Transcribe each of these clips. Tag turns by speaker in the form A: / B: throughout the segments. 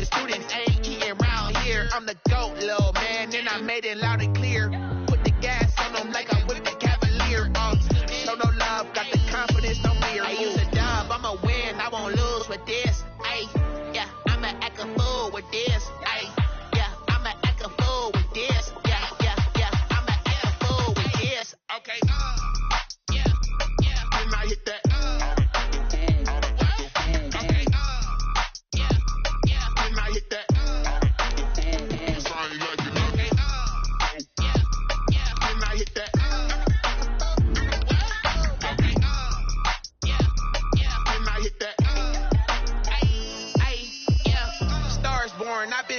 A: the students ain't eating round here. I'm the GOAT, little man, and I made it loud and clear. Put the gas on them like I whipped the Cavalier. Show no love, got the confidence, no fear. I use a dub, I'ma win, I won't lose with this. Ay, yeah, I'ma act a fool with this. Ay, yeah, I'ma act a fool with this. Yeah, yeah, yeah, I'ma act a fool with this. Okay, yeah, yeah, when I hit that.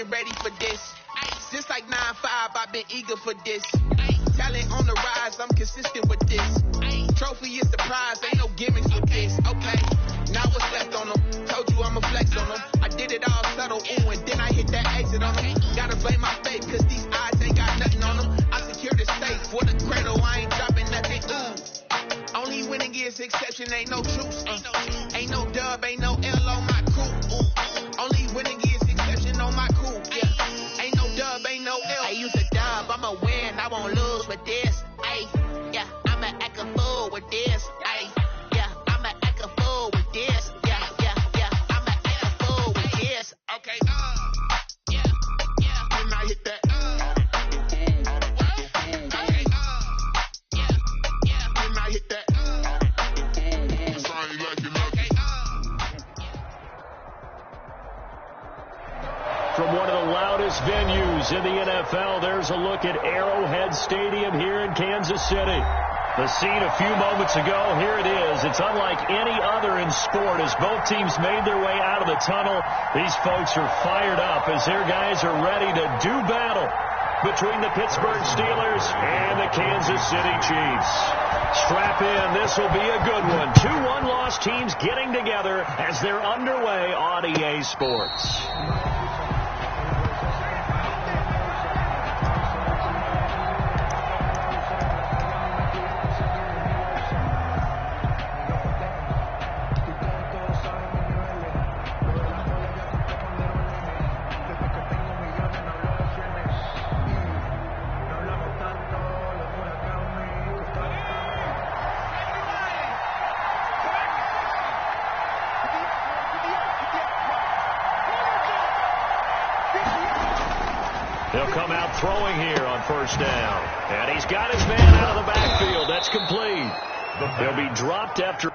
A: Ready for this. Since like 9-5, I've been eager for this. Talent on the rise, I'm consistent with this. Trophy is the prize, ain't no gimmicks with this. Okay, now what's left on them? Told you I'ma flex on them. I did it all subtle, ooh, and then I hit that exit on them. Gotta blame my fate, cause these eyes ain't got nothing on them. I secure the safe with a cradle, I ain't dropping nothing, ooh. Only winning is exception, ain't no truce. Ain't no dub, ain't no L on my crew, ooh. Only winning is exception on my crew. Ain't no L. I use a dub, I'ma win, I won't lose with this. Ay, yeah, I'ma act a fool with this. Ay, yeah, I'ma act a fool with this. Yeah, yeah, yeah, I'ma act a fool with this. Okay, yeah, yeah, when I hit that. Okay, yeah, yeah, when I hit that.
B: From one of the loudest venues in the NFL, there's a look at Arrowhead Stadium here in Kansas City. The scene a few moments ago, here it is. It's unlike any other in sport as both teams made their way out of the tunnel. These folks are fired up as their guys are ready to do battle between the Pittsburgh Steelers and the Kansas City Chiefs. Strap in, this will be a good one. Two one-loss teams getting together as they're underway on EA Sports. He'll come out throwing here on first down. And he's got his man out of the backfield. That's complete. He'll be dropped after.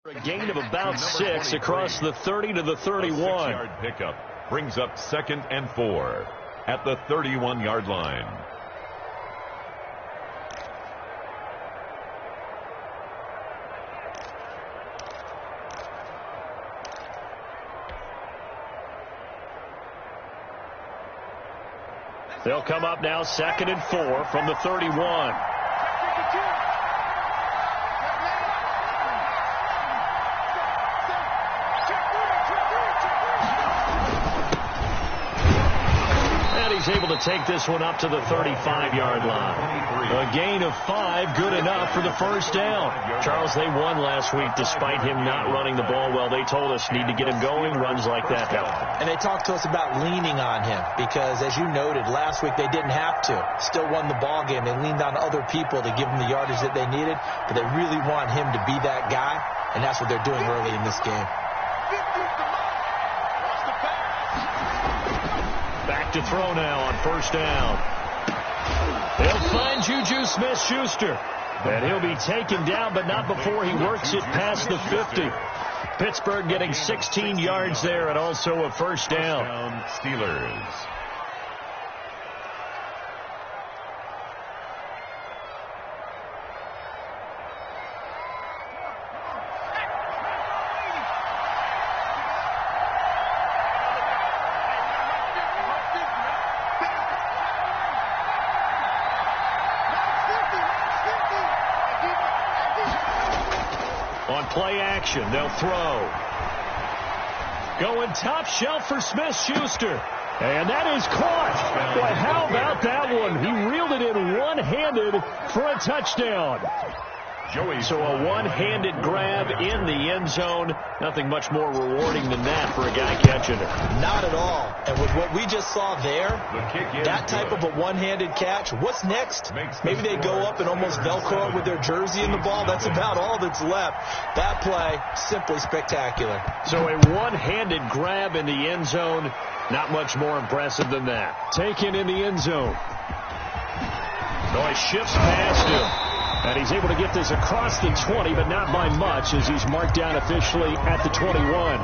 B: A gain of about 6 across the 30 to the 31.
C: A 6-yard pickup brings up 2nd and 4 at the 31-yard line.
B: They'll come up now 2nd and 4 from the 31. take this one up to the 35-yard line. A gain of 5, good enough for the first down. Charles, they won last week despite him not running the ball well. They told us need to get him going. Runs like that help.
D: And they talked to us about leaning on him because, as you noted, last week they didn't have to. Still won the ball game. They leaned on other people to give them the yardage that they needed, but they really want him to be that guy, and that's what they're doing early in this game.
B: Back to throw now on first down. They'll find Juju Smith-Schuster. And he'll be taken down, but not before he works it past the 50. Pittsburgh getting 16 yards there and also a first down.
C: Steelers.
B: Play action. They'll throw. Going top shelf for Smith-Schuster. And that is caught. Boy, how about that one? He reeled it in one-handed for a touchdown. So a one-handed grab in the end zone. Nothing much more rewarding than that for a guy catching it.
D: Not at all. And with what we just saw there, that type of a one-handed catch, what's next? Maybe they go up and almost Velcro with their jersey in the ball. That's about all that's left. That play, simply spectacular.
B: So a one-handed grab in the end zone. Not much more impressive than that. Taken in the end zone. So he shifts past him. And he's able to get this across the 20, but not by much as he's marked down officially at the 21.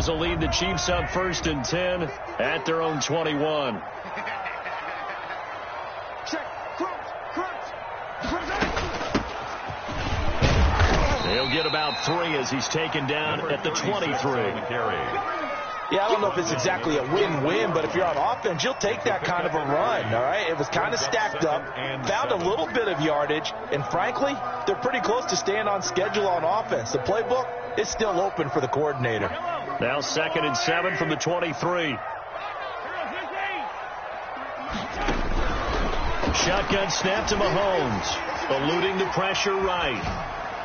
B: Will lead the Chiefs up 1st and 10 at their own 21. They'll get about 3 as he's taken down at the 23.
D: Yeah, I don't know if it's exactly a win-win, but if you're on offense, you'll take that kind of a run, all right? It was kind of stacked up, found a little bit of yardage, and frankly, they're pretty close to staying on schedule on offense. The playbook is still open for the coordinator.
B: Now 2nd and 7 from the 23. Shotgun snap to Mahomes. Eluding the pressure right.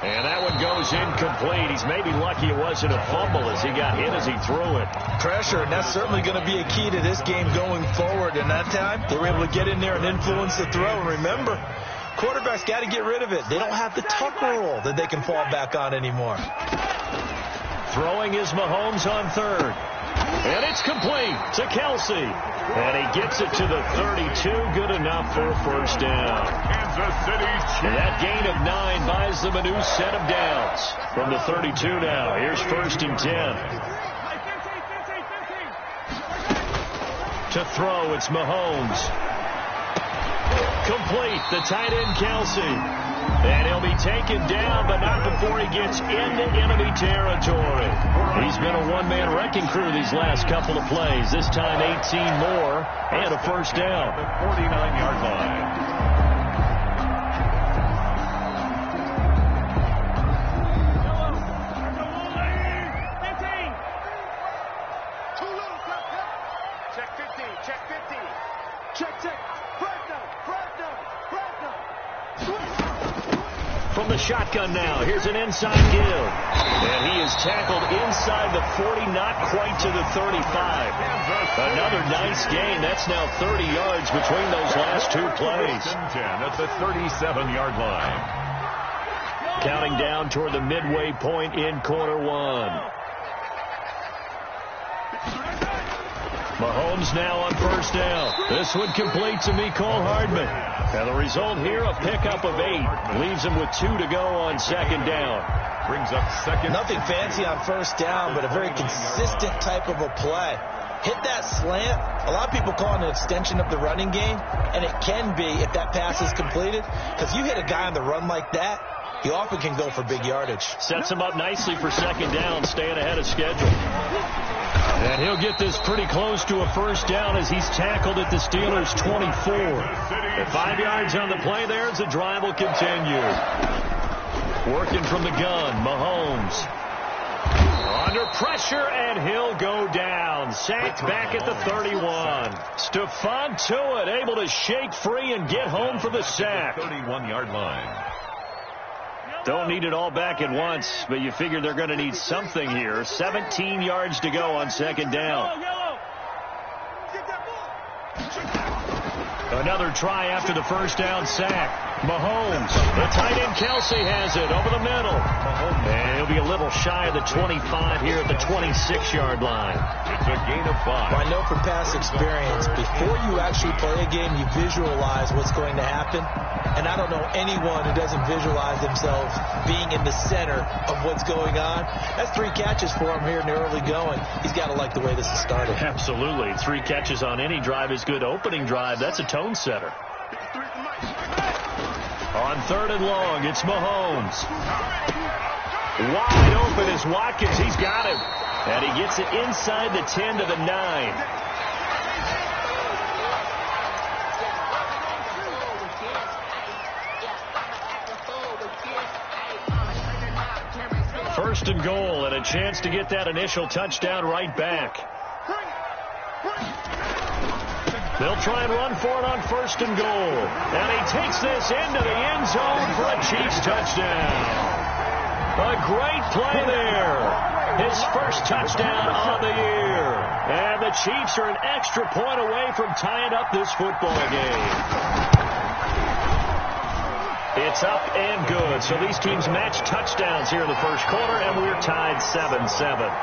B: And that one goes incomplete. He's maybe lucky it wasn't a fumble as he got hit as he threw it.
D: Pressure, and that's certainly going to be a key to this game going forward. And that time, they were able to get in there and influence the throw. And remember, quarterbacks got to get rid of it. They don't have the tuck roll that they can fall back on anymore.
B: Throwing is Mahomes on 3rd. And it's complete to Kelsey. And he gets it to the 32. Good enough for a first down.
C: Kansas City Chiefs.
B: That gain of 9 buys them a new set of downs. From the 32 now, here's 1st and 10. To throw, it's Mahomes. Complete, the tight end Kelsey. And he'll be taken down, but not before he gets into enemy territory. He's been a one-man wrecking crew these last couple of plays. This time 18 more and a first down.
C: The 49-yard line.
B: From the shotgun now, here's an inside give. And he is tackled inside the 40, not quite to the 35. Another nice gain. That's now 30 yards between those last 2 plays.
C: 10 at the 37-yard line.
B: Counting down toward the midway point in quarter 1. Mahomes now on first down. This one complete to Mecole Hardman. And the result here, a pickup of 8. Leaves him with 2 to go on 2nd down.
C: brings up second.
D: Nothing fancy on first down, but a very consistent type of a play. Hit that slant. A lot of people call it an extension of the running game, and it can be if that pass is completed, because you hit a guy on the run like that, he often can go for big yardage.
B: Sets him up nicely for second down, staying ahead of schedule. And he'll get this pretty close to a first down as he's tackled at the Steelers' 24. At 5 yards on the play there as the drive will continue. Working from the gun, Mahomes. Under pressure, and he'll go down. Sacked back at the 31. Stephon Tuitt able to shake free and get home for the sack.
C: 31-yard line.
B: Don't need it all back at once, but you figure they're going to need something here. 17 yards to go on second down. Another try after the first down sack. Mahomes, the tight end Kelsey has it over the middle. And he'll be a little shy of the 25 here at the 26-yard line.
C: It's a gain of 5.
D: Well, I know from past experience, before you actually play a game, you visualize what's going to happen. And I don't know anyone who doesn't visualize themselves being in the center of what's going on. That's 3 catches for him here in the early going. He's got to like the way this has started.
B: Absolutely. 3 catches on any drive is good. Opening drive, that's a tone setter. On 3rd and long, it's Mahomes. Wide open is Watkins. He's got him. And he gets it inside the 10 to the 9. First and goal, and a chance to get that initial touchdown right back. They'll try and run for it on first and goal. And he takes this into the end zone for a Chiefs touchdown. A great play there. His first touchdown on the year. And the Chiefs are an extra point away from tying up this football game. It's up and good. So these teams match touchdowns here in the first quarter, and we're tied 7-7.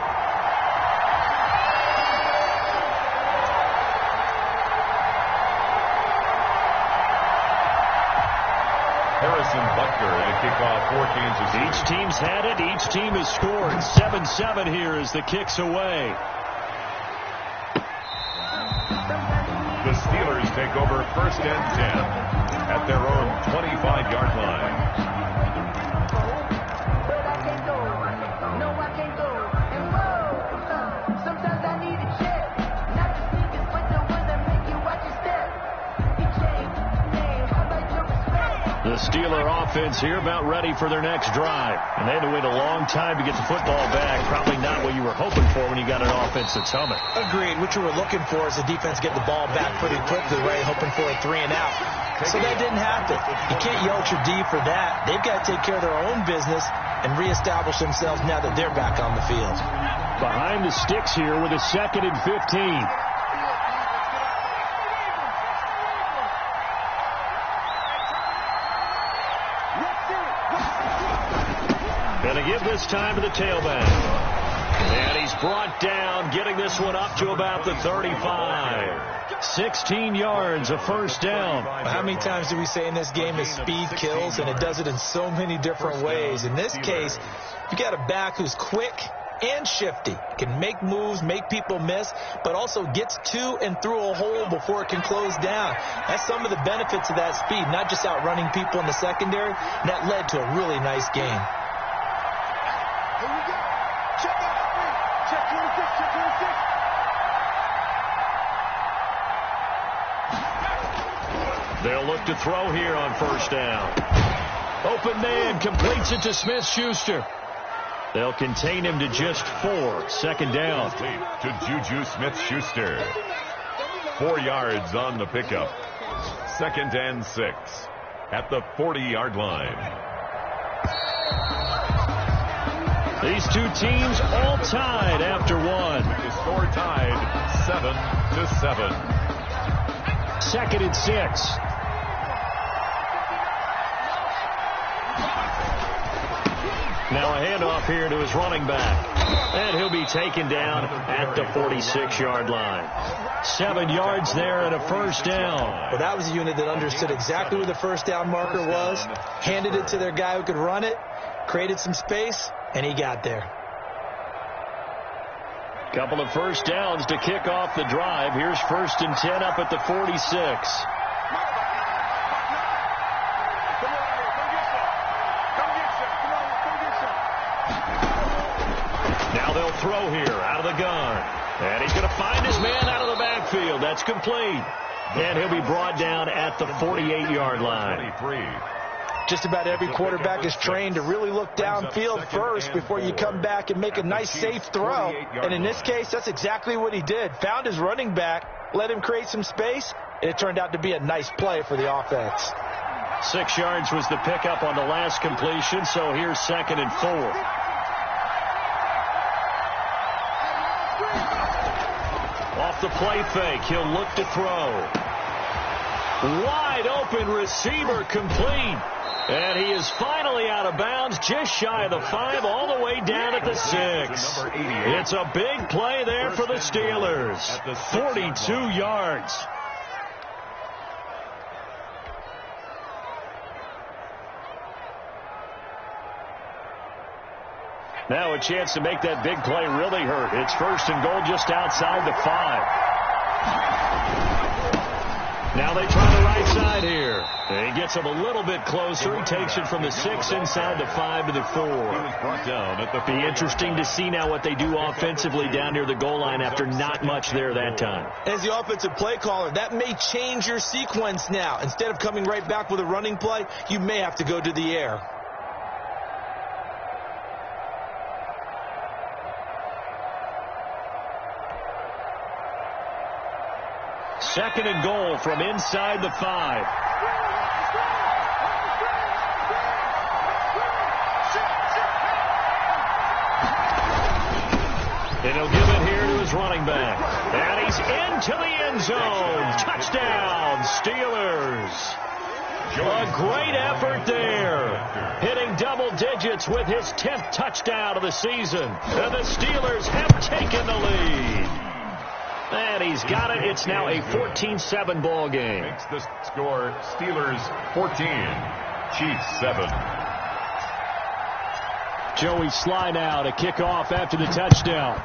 C: Butker and a kickoff for Kansas City.
B: Each team's had it. Each team has scored. 7-7 here as the kick's away.
C: The Steelers take over first and 10 at their own 25-yard line.
B: The Steeler offense here about ready for their next drive. And they had to wait a long time to get the football back. Probably not what you were hoping for when you got an offense that's humming.
D: Agreed. What you were looking for is the defense get the ball back pretty quickly, right? Hoping for a 3 and out. So that didn't happen. You can't yell at your D for that. They've got to take care of their own business and reestablish themselves now that they're back on the field.
B: Behind the sticks here with a 2nd and 15. Going to give this time to the tailback. And he's brought down, getting this one up to about the 35. 16 yards, a first down.
D: How many times do we say in this game is speed kills, and it does it in so many different ways. In this case, you got a back who's quick and shifty, can make moves, make people miss, but also gets to and through a hole before it can close down. That's some of the benefits of that speed, not just outrunning people in the secondary. And that led to a really nice game.
B: They'll look to throw here on first down. Open man completes it to Smith-Schuster. They'll contain him to just 4. Second down.
C: To Juju Smith-Schuster. 4 yards on the pickup. 2nd and 6 at the 40-yard line.
B: These two teams all tied after one.
C: The score tied 7-7.
B: 2nd and 6. Now a handoff here to his running back. And he'll be taken down at the 46-yard line. 7 yards there and a first down.
D: Well, that was a unit that understood exactly where the first down marker was, handed it to their guy who could run it, created some space, and he got there.
B: Couple of first downs to kick off the drive. Here's 1st and 10 up at the 46. Now they'll throw here out of the gun. And he's going to find his man out of the backfield. That's complete. And he'll be brought down at the 48-yard line.
D: Just about every quarterback is trained to really look downfield first before you come back and make a nice, safe throw. And in this case, that's exactly what he did. Found his running back, let him create some space, and it turned out to be a nice play for the offense.
B: 6 yards was the pickup on the last completion, so here's 2nd and 4. Off the play fake, he'll look to throw. Wide open receiver complete. And he is finally out of bounds, just shy of the 5, all the way down at the 6. It's a big play there for the Steelers. 42 yards. Now a chance to make that big play really hurt. It's 1st and goal just outside the 5. Now they try the right side here. And he gets him a little bit closer. He takes it from the 6 inside the 5 to the 4. Be interesting to see now what they do offensively down near the goal line after not much there that time.
D: As the offensive play caller, that may change your sequence now. Instead of coming right back with a running play, you may have to go to the air.
B: Second and goal from inside the 5. And he'll give it here to his running back. And he's into the end zone. Touchdown, Steelers. A great effort there. Hitting double digits with his 10th touchdown of the season. And the Steelers have taken the lead. And he's got it. It's now a 14-7 ball game.
C: Makes the score Steelers 14, Chiefs 7.
B: Joey Sly now to kick off after the touchdown.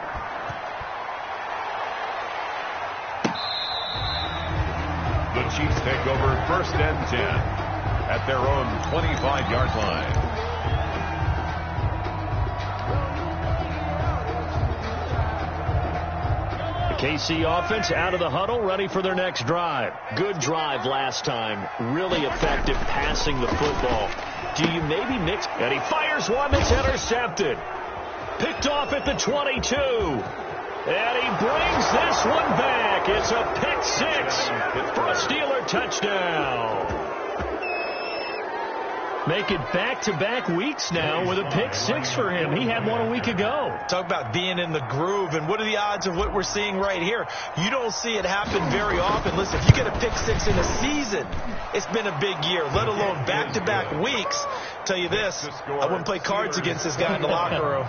C: The Chiefs take over 1st and 10 at their own 25-yard line.
B: KC offense out of the huddle, ready for their next drive. Good drive last time. Really effective passing the football. Do you maybe mix? And he fires one that's intercepted. Picked off at the 22. And he brings this one back. It's a pick 6 for a Steeler touchdown. Make it back-to-back weeks now with a pick 6 for him. He had one a week ago.
D: Talk about being in the groove, and what are the odds of what we're seeing right here? You don't see it happen very often. Listen, if you get a pick 6 in a season, it's been a big year, let alone back-to-back weeks. Tell you this, I wouldn't play cards against this guy in the locker room.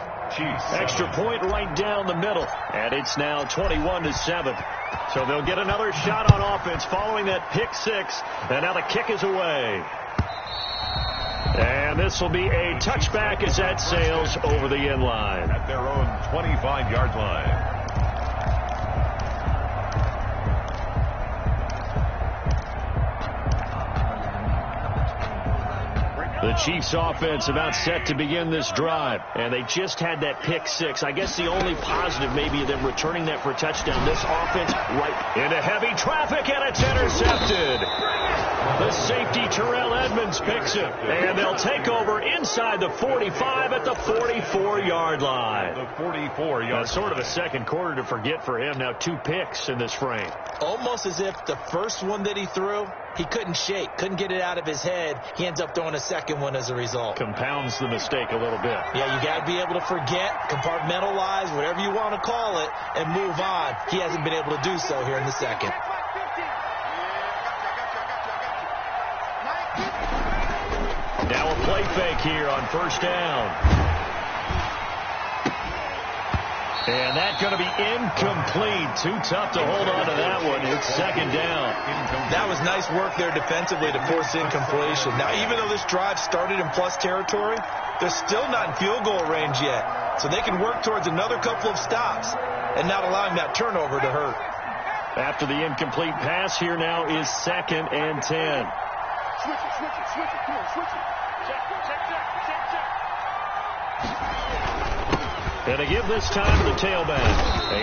B: Extra point right down the middle, and it's now 21-7. So they'll get another shot on offense following that pick 6, and now the kick is away. And this will be a touchback as that sails over the end line.
C: At their own 25-yard line.
B: The Chiefs offense about set to begin this drive. And they just had that pick 6. I guess the only positive maybe of them returning that for a touchdown. This offense right into heavy traffic, and it's intercepted. The safety Terrell Edmonds picks it. And they'll take over inside the 45 at the 44-yard line.
C: The 44-yard.
B: That's sort of a second quarter to forget for him. Now 2 picks in this frame.
D: Almost as if the first one that he threw, he couldn't shake, couldn't get it out of his head. He ends up throwing a second one as a result.
B: Compounds the mistake a little bit.
D: Yeah, you got to be able to forget, compartmentalize, whatever you want to call it, and move on. He hasn't been able to do so here in the second.
B: Now a play fake here on first down. And that's going to be incomplete. Too tough to hold on to that one. It's second down.
D: That was nice work there defensively to force incompletion. Now, even though this drive started in plus territory, they're still not in field goal range yet. So they can work towards another couple of stops and not allowing that turnover to hurt.
B: After the incomplete pass, here now is 2nd and 10.
E: Switch it. Come on, switch it. Check.
B: And to give this time to the tailback.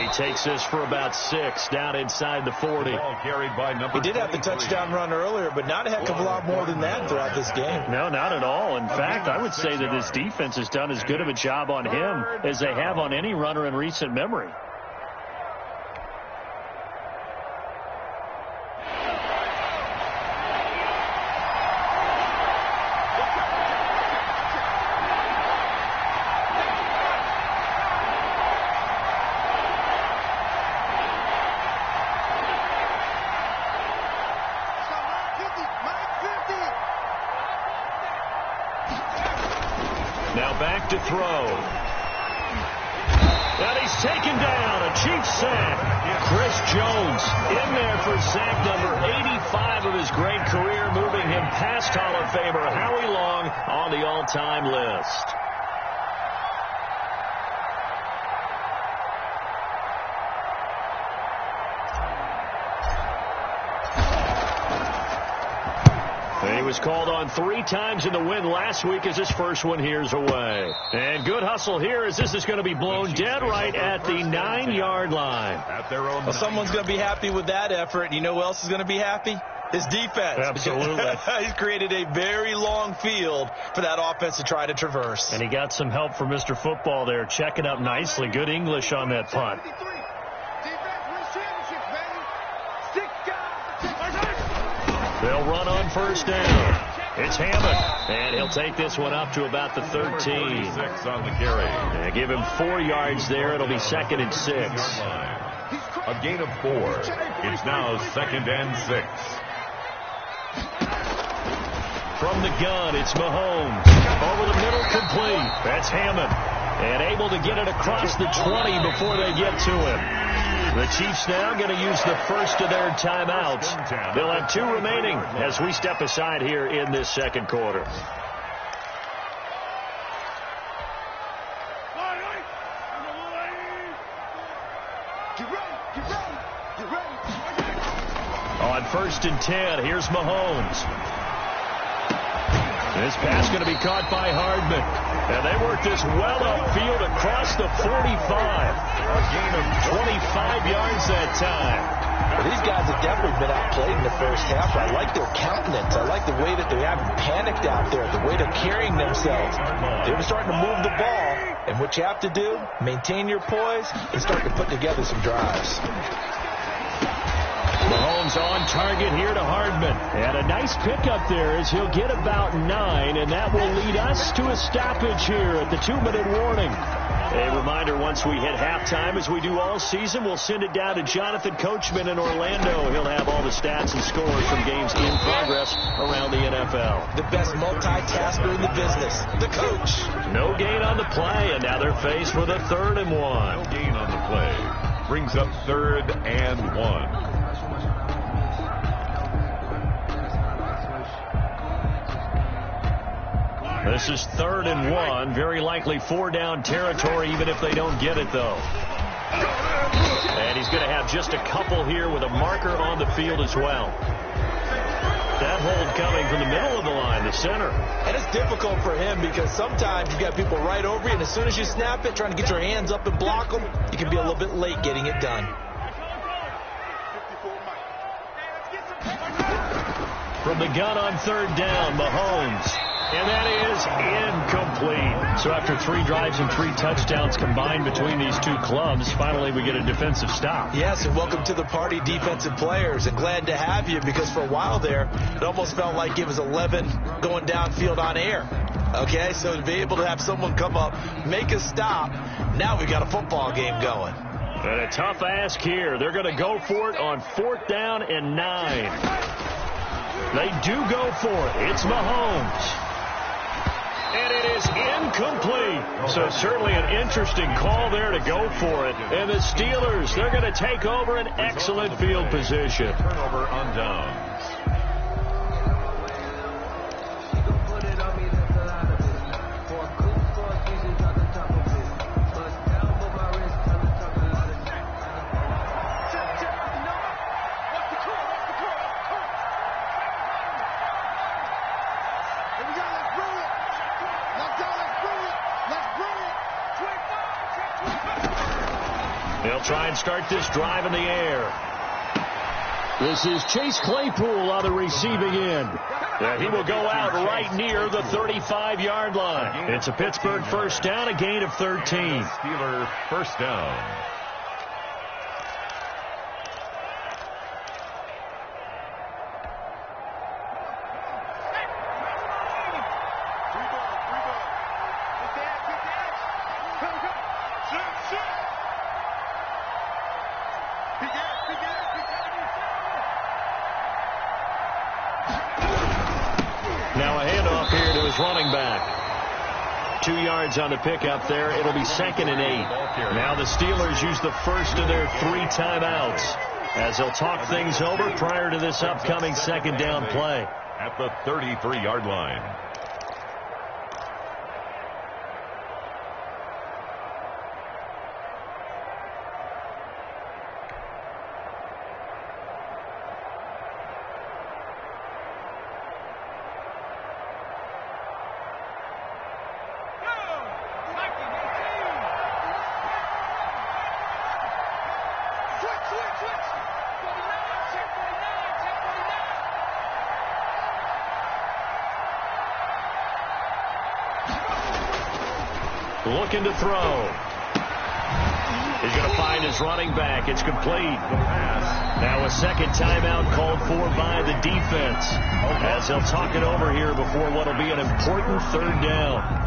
B: He takes this for about 6 down inside the 40.
D: He did have the touchdown run earlier, but not a heck of a lot more than that throughout this game.
B: No, not at all. In fact, I would say that this defense has done as good of a job on him as they have on any runner in recent memory. Back to throw. And he's taken down. A Chiefs sack. Chris Jones in there for sack number 85 of his great career, moving him past Hall of Famer Howie Long on the all-time list. He was called on 3 times in the win last week as his first one here's away. And good hustle here as this is going to be blown dead right at the 9-yard line.
D: Well, someone's going to be happy with that effort. You know who else is going to be happy? His defense.
B: Absolutely.
D: He's created a very long field for that offense to try to traverse.
B: And he got some help from Mr. Football there, checking up nicely. Good English on that punt. They'll run on first down. It's Hammond, and he'll take this one up to about the 13.
C: 6 on the carry.
B: And give him 4 yards there. It'll be 2nd and 6.
C: A gain of 4. It's now 2nd and 6.
B: From the gun, it's Mahomes. Over the middle, complete. That's Hammond. And able to get it across the 20 before they get to him. The Chiefs now going to use the first of their timeouts. They'll have 2 remaining as we step aside here in this second quarter. On 1st and 10, here's Mahomes. This pass going to be caught by Hardman. And they work this well upfield across the 45. A gain of 25 yards that time.
D: Well, these guys have definitely been outplayed in the first half. I like their countenance. I like the way that they haven't panicked out there, the way they're carrying themselves. They're starting to move the ball. And what you have to do, maintain your poise and start to put together some drives.
B: Mahomes on target here to Hardman. And a nice pickup there as he'll get about 9, and that will lead us to a stoppage here at the 2-minute warning. A reminder, once we hit halftime, as we do all season, we'll send it down to Jonathan Coachman in Orlando. He'll have all the stats and scores from games in progress around the NFL.
D: The best multitasker in the business, the coach.
B: No gain on the play, and now they're faced with a 3rd and 1.
C: No gain on the play. Brings up 3rd and 1.
B: This is 3rd and 1. Very likely 4-down territory, even if they don't get it, though. And he's going to have just a couple here with a marker on the field as well. That hold coming from the middle of the line, the center.
D: And it's difficult for him because sometimes you got people right over you, and as soon as you snap it, trying to get your hands up and block them, you can be a little bit late getting it done.
B: From the gun on 3rd down, Mahomes. And that is incomplete. So after 3 drives and 3 touchdowns combined between these 2 clubs, finally we get a defensive stop.
D: Yes, and welcome to the party, defensive players. And glad to have you because for a while there, it almost felt like it was 11 going downfield on air. Okay, so to be able to have someone come up, make a stop, now we got a football game going.
B: And a tough ask here. They're going to go for it on 4th down and 9. They do go for it. It's Mahomes. And it is incomplete. So certainly an interesting call there to go for it. And the Steelers, they're going to take over an excellent field position.
C: Turnover on downs.
B: They'll try and start this drive in the air. This is Chase Claypool on the receiving end. And he will go out right near the 35-yard line. It's a Pittsburgh first down, a gain of 13.
C: Steeler first down.
B: Now a handoff here to his running back. 2 yards on the pickup there. It'll be 2nd and 8. Now the Steelers use the first of their 3 timeouts as they'll talk things over prior to this upcoming 2nd down play.
C: At the 33-yard line.
B: Looking to throw. He's going to find his running back. It's complete. Now a second timeout called for by the defense as they'll talk it over here before what will be an important 3rd down.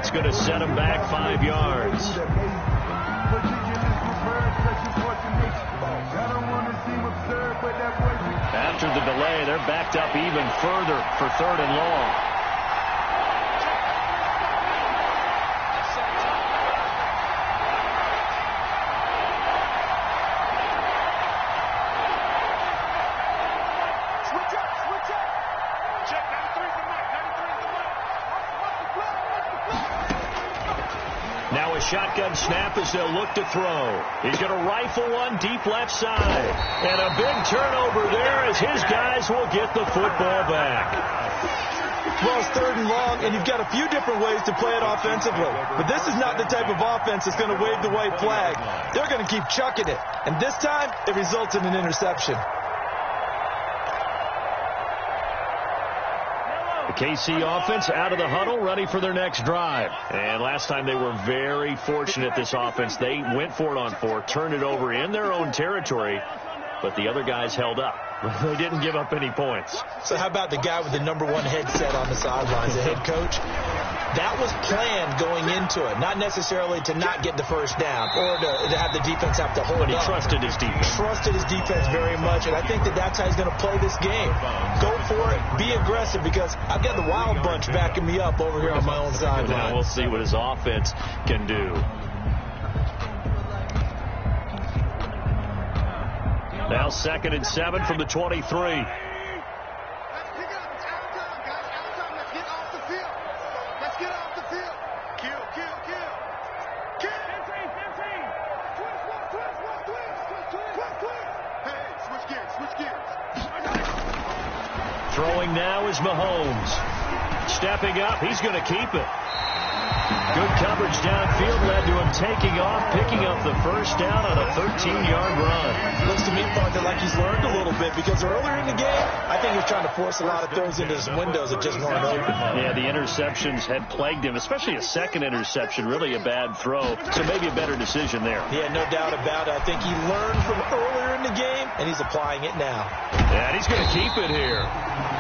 B: That's going to set him back 5 yards. After the delay, they're backed up even further for 3rd and long. Now a shotgun snap as they'll look to throw. He's going to rifle one deep left side. And a big turnover there as his guys will get the football back.
D: Well, it's 3rd and long, and you've got a few different ways to play it offensively. But this is not the type of offense that's going to wave the white flag. They're going to keep chucking it. And this time, it results in an interception.
B: The KC offense out of the huddle, ready for their next drive. And last time they were very fortunate, this offense. They went for it on 4, turned it over in their own territory, but the other guys held up. They didn't give up any points.
D: So how about the guy with the #1 headset on the sidelines, the head coach? That was planned going into it, not necessarily to not get the first down or to have the defense have to hold
B: But he
D: up.
B: trusted his defense.
D: Trusted his defense very much, and I think that's how he's going to play this game. Go for it, be aggressive, because I've got the Wild Bunch backing me up over here on my own sideline.
B: Now we'll see what his offense can do. Now 2nd and 7 from the 23. Throwing now is Mahomes. Stepping up, he's going to keep it. Good coverage downfield led to him taking off, picking up the first down on a 13-yard run.
D: Looks to me, Parker, like he's learned a little bit because earlier in the game, I think he was trying to force a lot of throws into his windows that just weren't open.
B: Yeah, the interceptions had plagued him, especially a second interception, really a bad throw. So maybe a better decision there.
D: Yeah, no doubt about it. I think he learned from earlier in the game, and he's applying it now.
B: And he's going to keep it here.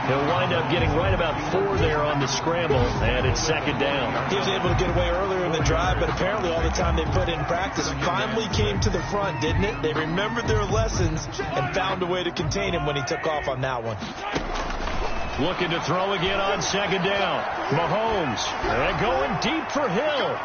B: He'll wind up getting right about 4 there on the scramble, and it's second down.
D: He was able to get away earlier in the drive, but apparently all the time they put in practice finally came to the front, didn't it? They remembered their lessons and found a way to contain him when he took off on that one.
B: Looking to throw again on second down. Mahomes, and going deep for Hill.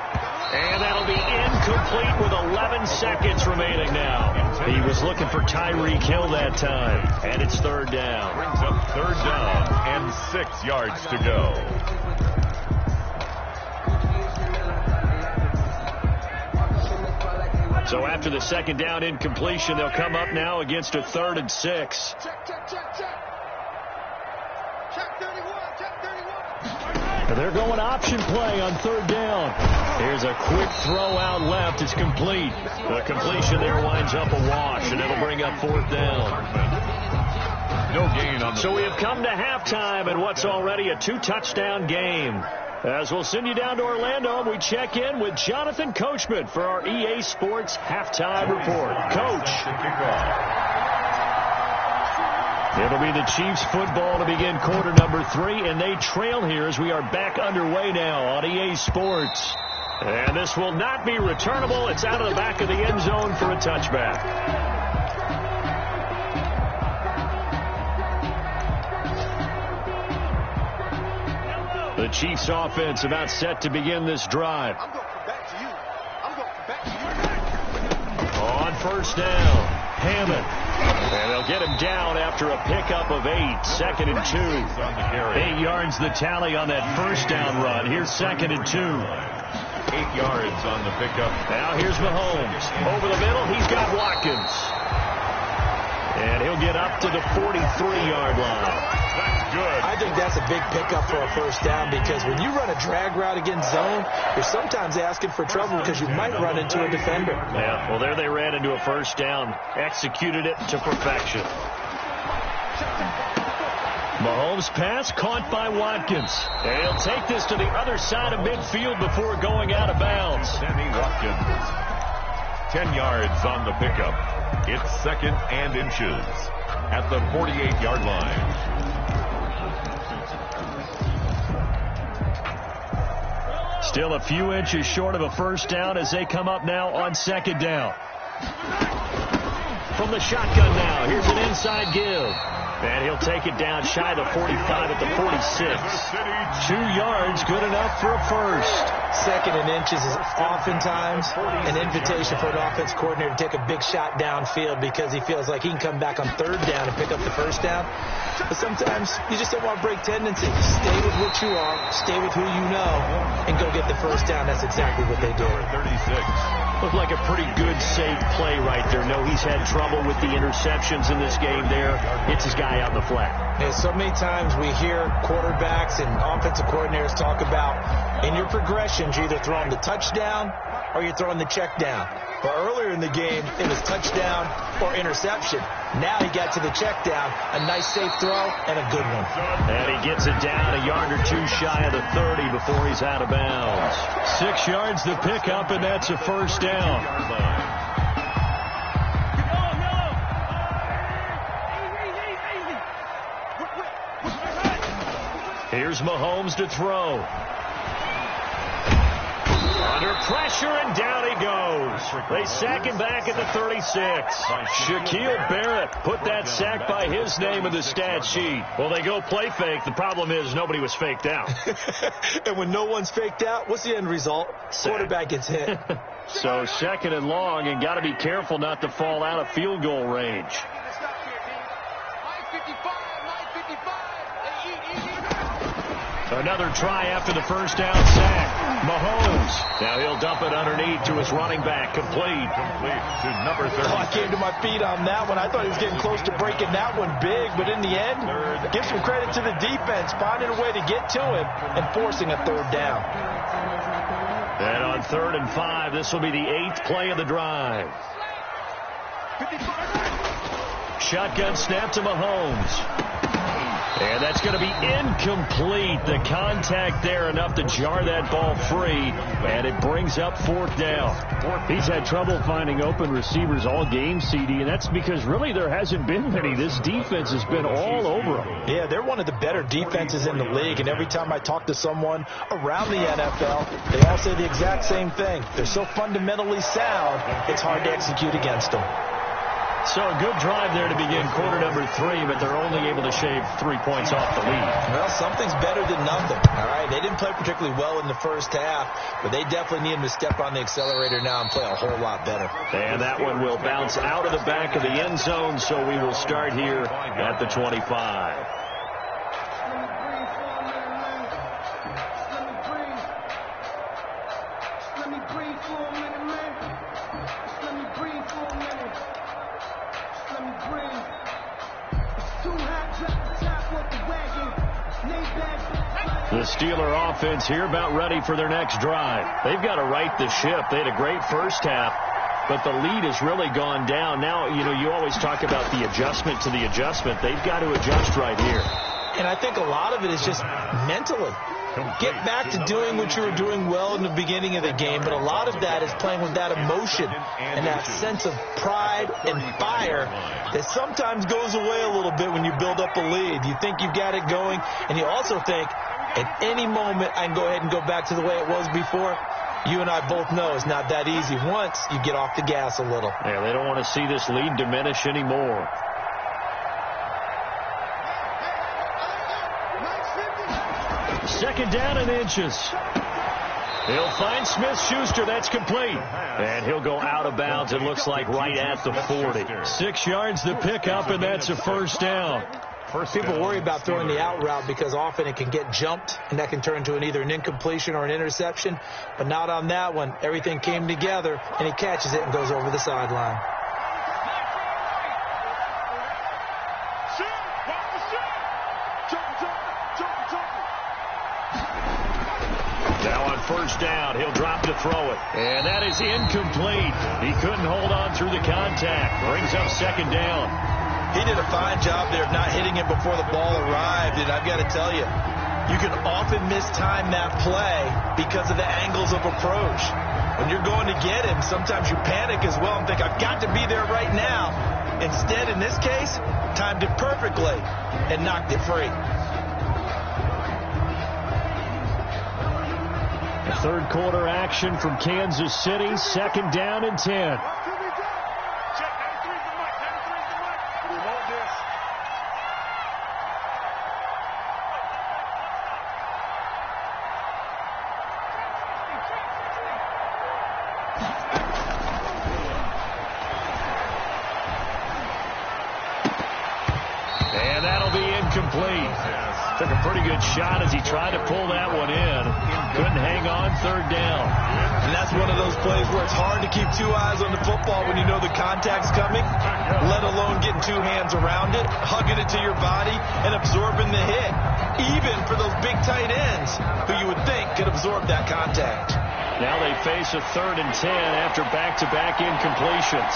B: And that'll be incomplete with 11 seconds remaining now. He was looking for Tyreek Hill that time. And it's third down.
C: Brings up third down and 6 yards to go.
B: So after the second down incompletion, they'll come up now against a 3rd and 6.
E: Check. Check 31.
B: They're going option play on third down. Here's a quick throw out left. It's complete. The completion there winds up a wash, and it'll bring up 4th down.
C: No gain on the
B: So we have come to halftime in what's already a 2-touchdown game. As we'll send you down to Orlando, and we check in with Jonathan Coachman for our EA Sports Halftime Report. Coach. It'll be the Chiefs football to begin quarter number 3, and they trail here as we are back underway now on EA Sports. And this will not be returnable. It's out of the back of the end zone for a touchback. The Chiefs offense about set to begin this drive.
E: I'm going to come back to you.
B: On first down, Hammond. And they'll get him down after a pickup of 8. 2nd and 2. 8 yards the tally on that first down run. Here's 2nd and 2.
C: 8 yards on the pickup.
B: Now here's Mahomes. Over the middle, he's got Watkins. And he'll get up to the 43-yard line.
C: That's good.
D: I think that's a big pickup for a first down because when you run a drag route against zone, you're sometimes asking for trouble because you might run into a defender.
B: Yeah, well, there they ran into a first down. Executed it to perfection. Mahomes' pass caught by Watkins. And he'll take this to the other side of midfield before going out of bounds.
C: Sammy Watkins. 10 yards on the pickup. It's 2nd and inches at the 48-yard line.
B: Still a few inches short of a first down as they come up now on 2nd down. From the shotgun now, here's an inside give. And he'll take it down shy of the 45 at the 46. 2 yards, good enough for a first.
D: 2nd and inches is oftentimes an invitation for an offense coordinator to take a big shot downfield because he feels like he can come back on 3rd down and pick up the first down. But sometimes you just don't want to break tendencies. Stay with what you are, stay with who you know, and go get the first down. That's exactly what they did.
C: 36.
B: Looked like a pretty good, safe play right there. No, he's had trouble with the interceptions in this game there. It's his guy out in the flat.
D: And so many times we hear quarterbacks and offensive coordinators talk about in your progressions, you're either throwing the touchdown or you're throwing the check down. But earlier in the game, it was touchdown or interception. Now he got to the check down, a nice safe throw, and a good one.
B: And he gets it down a yard or 2 shy of the 30 before he's out of bounds. 6 yards the pickup, and that's a first down. Here's Mahomes to throw. Under pressure, and down he goes. They sack him back at the 36. Shaquille Barrett put that sack by his name in the stat sheet. Well, they go play fake. The problem is nobody was faked out.
D: And when no one's faked out, what's the end result?
B: Sack.
D: Quarterback gets hit.
B: So 2nd and long, and got to be careful not to fall out of field goal range. Another try after the first down sack. Mahomes. Now he'll dump it underneath to his running back. Complete
C: to number 30.
D: I came to my feet on that one. I thought he was getting close to breaking that one big, but in the end, give some credit to the defense, finding a way to get to him and forcing a third down.
B: And on 3rd and 5, this will be the 8th play of the drive. Shotgun snap to Mahomes. And that's going to be incomplete. The contact there enough to jar that ball free. And it brings up 4th down.
F: He's had trouble finding open receivers all game, CD, and that's because really there hasn't been many. This defense has been all over them.
D: Yeah, they're one of the better defenses in the league, and every time I talk to someone around the NFL, they all say the exact same thing. They're so fundamentally sound, it's hard to execute against them.
B: So a good drive there to begin quarter number 3, but they're only able to shave 3 points off the lead.
D: Well, something's better than nothing, all right? They didn't play particularly well in the first half, but they definitely need them to step on the accelerator now and play a whole lot better.
B: And that one will bounce out of the back of the end zone, so we will start here at the 25. The Steeler offense here about ready for their next drive. They've got to right the ship. They had a great first half, but the lead has really gone down. Now, you always talk about the adjustment to the adjustment. They've got to adjust right here.
D: And I think a lot of it is just mentally. Get back to doing what you were doing well in the beginning of the game, but a lot of that is playing with that emotion and that sense of pride and fire that sometimes goes away a little bit when you build up a lead. You think you've got it going, and you also think, at any moment, I can go ahead and go back to the way it was before. You and I both know it's not that easy once you get off the gas a little.
B: Yeah, they don't want to see this lead diminish anymore. Second down and inches. He'll find Smith-Schuster. That's complete. And he'll go out of bounds, it looks like, right at the 40. 6 yards the pickup, and that's a first down.
D: People worry about throwing the out route because often it can get jumped, and that can turn into either an incompletion or an interception. But not on that one. Everything came together, and he catches it and goes over the sideline.
B: Now on first down, he'll drop to throw it. And that is incomplete. He couldn't hold on through the contact. Brings up second down.
D: He did a fine job there of not hitting him before the ball arrived, and I've got to tell you, you can often mistime that play because of the angles of approach. When you're going to get him, sometimes you panic as well and think, I've got to be there right now. Instead, in this case, timed it perfectly and knocked it free.
B: Third quarter action from Kansas City, second down and 10. And that'll be incomplete. Took a pretty good shot as he tried to pull that one in. Couldn't hang on, third down.
D: And that's one of those plays where it's hard to keep two eyes on the football when you know the contact's coming, let alone getting two hands around it, hugging it to your body, and absorbing the hit, even for those big tight ends who you would think could absorb that contact.
B: Now they face a 3rd and 10 after back-to-back incompletions.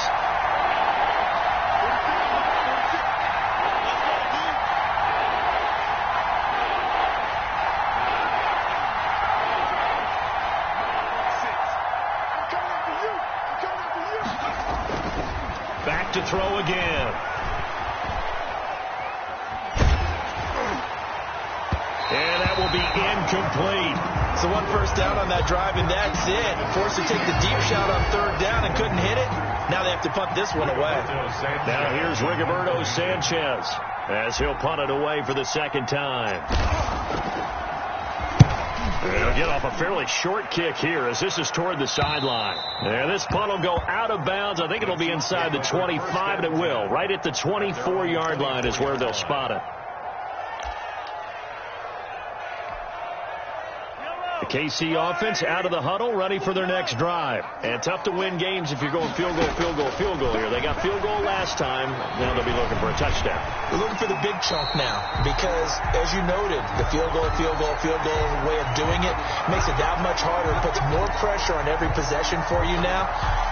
B: Back to throw again. And that will be incomplete.
D: So one first down on that drive, and that's it. Forced to take the deep shot on third down and couldn't hit it. Now they have to punt this one away.
B: Now here's Rigoberto Sanchez as he'll punt it away for the second time. He'll get off a fairly short kick here as this is toward the sideline. And this punt will go out of bounds. I think it'll be inside the 25, and it will. Right at the 24-yard line is where they'll spot it. KC offense out of the huddle, ready for their next drive. And tough to win games if you're going field goal, field goal, field goal here. They got field goal last time. Now they'll be looking for a touchdown.
D: We're looking for the big chunk now because, as you noted, the field goal way of doing it makes it that much harder. It puts more pressure on every possession for you now.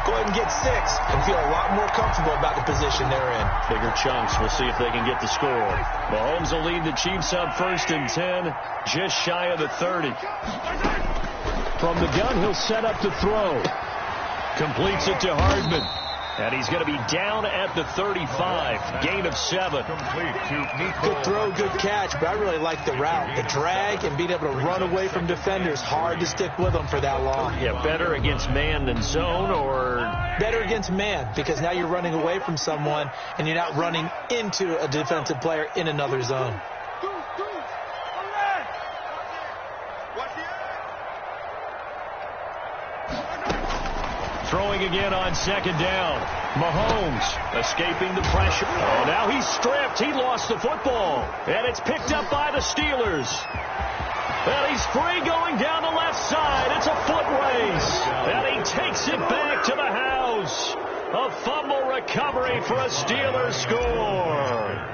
D: Go ahead and get 6 and feel a lot more comfortable about the position they're in.
B: Bigger chunks. We'll see if they can get the score. Mahomes will lead the Chiefs up 1st and 10, just shy of the 30.
F: From the gun, he'll set up to throw.
B: Completes it to Hardman. And he's going to be down at the 35. Gain of 7.
D: Good throw, good catch, but I really like the route. The drag and being able to run away from defenders. Hard to stick with them for that long.
B: Yeah, better against man than zone, or?
D: Better against man, because now you're running away from someone and you're not running into a defensive player in another zone.
B: Throwing again on 2nd down. Mahomes escaping the pressure. Oh, now he's stripped. He lost the football. And it's picked up by the Steelers. And he's free going down the left side. It's a foot race. And he takes it back to the house. A fumble recovery for a Steelers score.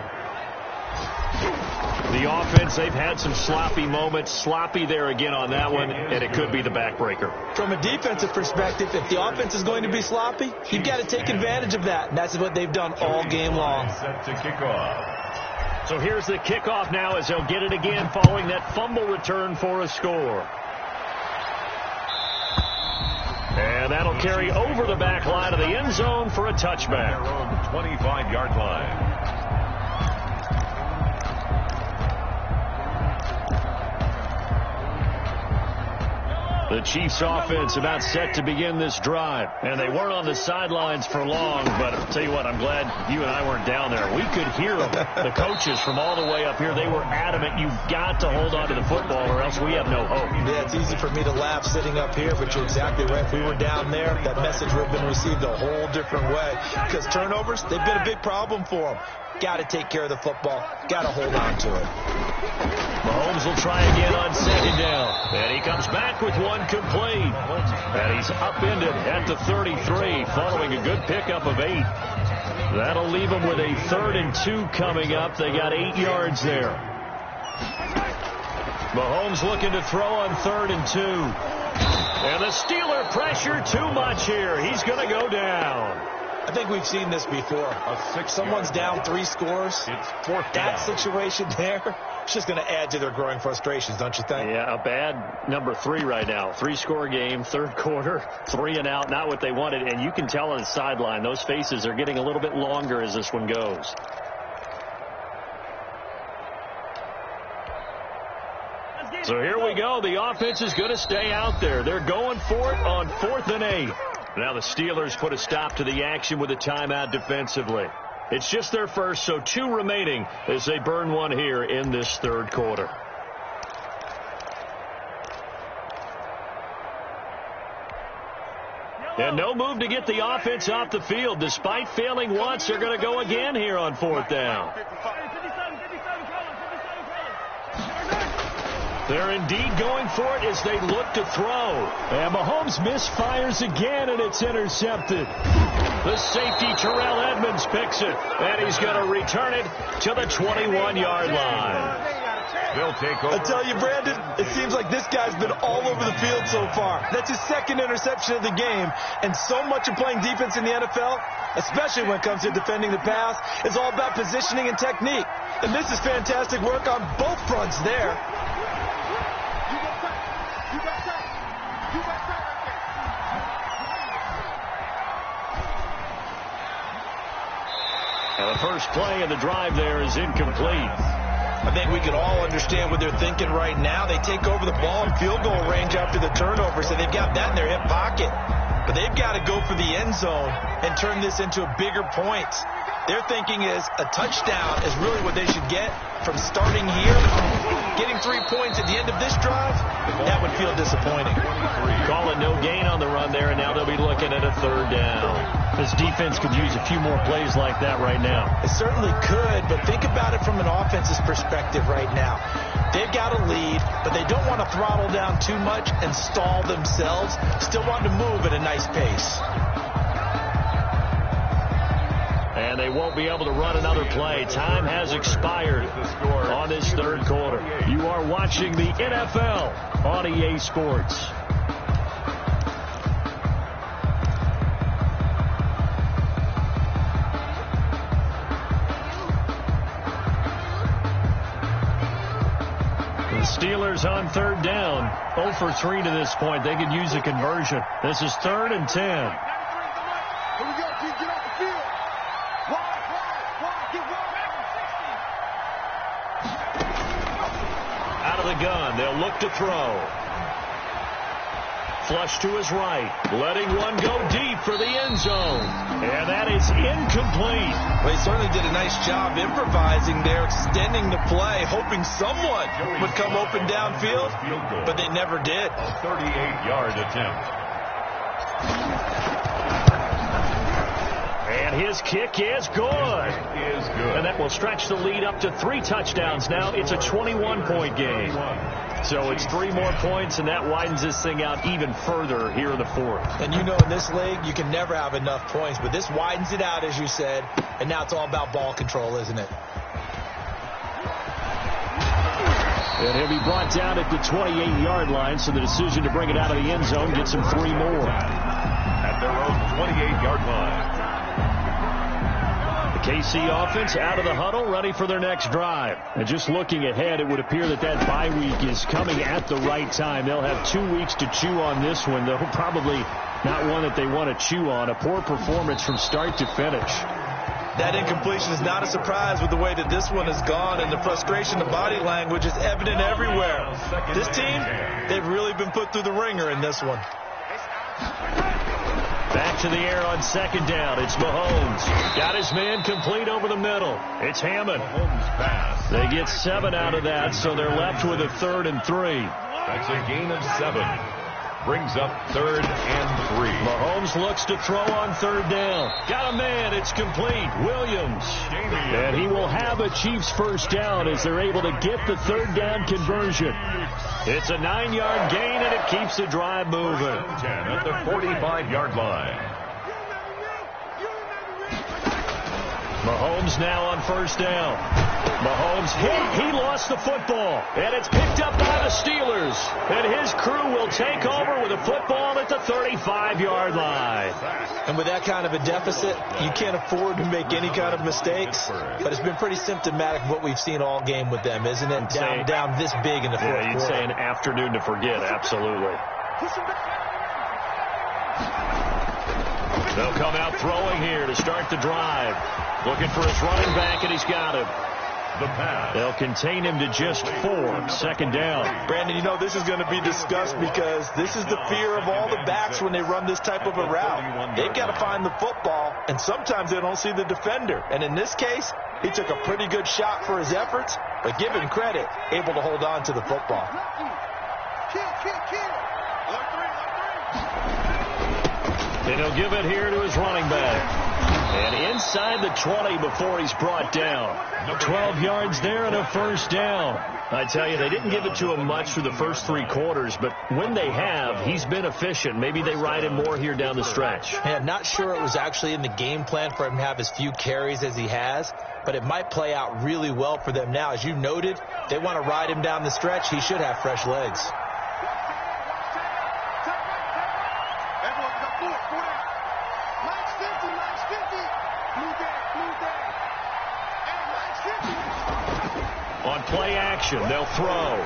B: The offense, they've had some sloppy moments. Sloppy there again on that one, and it could be the backbreaker.
D: From a defensive perspective, if the offense is going to be sloppy, you've got to take advantage of that. And that's what they've done all game long.
C: Set to kick off.
B: So here's the kickoff now as they'll get it again following that fumble return for a score. And that'll carry over the back line of the end zone for a touchback.
C: 25-yard line.
B: The Chiefs offense about set to begin this drive. And they weren't on the sidelines for long, but I'll tell you what, I'm glad you and I weren't down there. We could hear them. The coaches from all the way up here, they were adamant, you've got to hold on to the football or else we have no hope.
D: Yeah, it's easy for me to laugh sitting up here, but you're exactly right. If we were down there, that message would have been received a whole different way. Because turnovers, they've been a big problem for them. Got to take care of the football. Got to hold on to it.
B: Mahomes will try again on 2nd down. And he comes back with one complete. And he's upended at the 33 following a good pickup of 8. That'll leave him with a 3rd and 2 coming up. They got 8 yards there. Mahomes looking to throw on 3rd and 2. And the Steeler pressure too much here. He's going to go down.
D: I think we've seen this before. Someone's down 3 scores.
C: It's 4th down.
D: That situation there, it's just going to add to their growing frustrations, don't you think?
B: Yeah, a bad number 3 right now. 3-score game, 3rd quarter, 3 and out, not what they wanted. And you can tell on the sideline, those faces are getting a little bit longer as this one goes. So here we go. The offense is going to stay out there. They're going for it on 4th and 8. Now the Steelers put a stop to the action with a timeout defensively. It's just their first, so 2 remaining as they burn one here in this 3rd quarter. And no move to get the offense off the field. Despite failing once, they're going to go again here on 4th down. They're indeed going for it as they look to throw.
F: And Mahomes misfires again, and it's intercepted.
B: The safety, Terrell Edmonds, picks it. And he's going to return it to the 21-yard line.
C: They'll take over.
D: I tell you, Brandon, it seems like this guy's been all over the field so far. That's his 2nd interception of the game. And so much of playing defense in the NFL, especially when it comes to defending the pass, is all about positioning and technique. And this is fantastic work on both fronts there.
B: And the first play of the drive there is incomplete.
D: I think we can all understand what they're thinking right now. They take over the ball in field goal range after the turnover, so they've got that in their hip pocket. But they've got to go for the end zone and turn this into a bigger point. Their thinking is a touchdown is really what they should get from starting here. Getting 3 points at the end of this drive, that would feel disappointing.
B: Calling no gain on the run there, and now they'll be looking at a 3rd down.
F: This defense could use a few more plays like that right now.
D: It certainly could, but think about it from an offense's perspective right now. They've got a lead, but they don't want to throttle down too much and stall themselves. Still want to move at a nice pace.
F: And they won't be able to run another play. Time has expired on this third quarter. You are watching the NFL on EA Sports. Steelers on third down. 0 for 3 to this point. They could use a conversion. This is 3rd and 10.
E: Here we go, Keith, get off the field. Wide, get wide.
F: Out of the gun. They'll look to throw. Flush to his right. Letting one go deep for the end zone. And that is incomplete.
D: Well, he certainly did a nice job improvising there, extending the play, hoping someone would come open downfield, but they never did.
C: A 38-yard attempt.
F: And his kick is good. And that will stretch the lead up to 3 touchdowns now. It's a 21-point game. So it's 3 more points, and that widens this thing out even further here in the 4th.
D: And you know, in this league, you can never have enough points, but this widens it out, as you said, and now it's all about ball control, isn't it?
F: And he'll be brought down at the 28-yard line, so the decision to bring it out of the end zone gets him 3 more.
C: At their own 28-yard line.
F: KC offense out of the huddle, ready for their next drive. And just looking ahead, it would appear that that bye week is coming at the right time. They'll have 2 weeks to chew on this one, though probably not one that they want to chew on. A poor performance from start to finish.
D: That incompletion is not a surprise with the way that this one has gone, and the frustration, the body language is evident everywhere. This team, they've really been put through the ringer in this one.
F: Back to the air on 2nd down. It's Mahomes. Got his man complete over the middle. It's Hammond. They get 7 out of that, so they're left with a 3rd and 3.
C: That's a gain of 7. Brings up 3rd and 3.
F: Mahomes looks to throw on 3rd down. Got a man. It's complete. Williams. And he will have a Chiefs first down as they're able to get the 3rd down conversion. It's a 9-yard gain, and it keeps the drive moving.
C: 10 at the 45-yard line.
F: Mahomes now on 1st down. Mahomes hit. He lost the football. And it's picked up by the Steelers. And his crew will take over with a football at the 35-yard line.
D: And with that kind of a deficit, you can't afford to make any kind of mistakes. But it's been pretty symptomatic of what we've seen all game with them, isn't it? Down this big in the 4th quarter.
F: You'd say an afternoon to forget. Absolutely. They'll come out throwing here to start the drive. Looking for his running back, and he's got him.
C: The pass.
F: They'll contain him to just 4. 2nd down.
D: Brandon, you know this is going to be discussed because this is the fear of all the backs when they run this type of a route. They've got to find the football, and sometimes they don't see the defender. And in this case, he took a pretty good shot for his efforts, but give him credit, able to hold on to the football.
F: And he'll give it here to his running back. And inside the 20 before he's brought down. 12 yards there and a 1st down. I tell you, they didn't give it to him much through the first 3 quarters, but when they have, he's been efficient. Maybe they ride him more here down the stretch.
D: I'm not sure it was actually in the game plan for him to have as few carries as he has, but it might play out really well for them now. As you noted, they want to ride him down the stretch. He should have fresh legs.
F: On play action, they'll throw.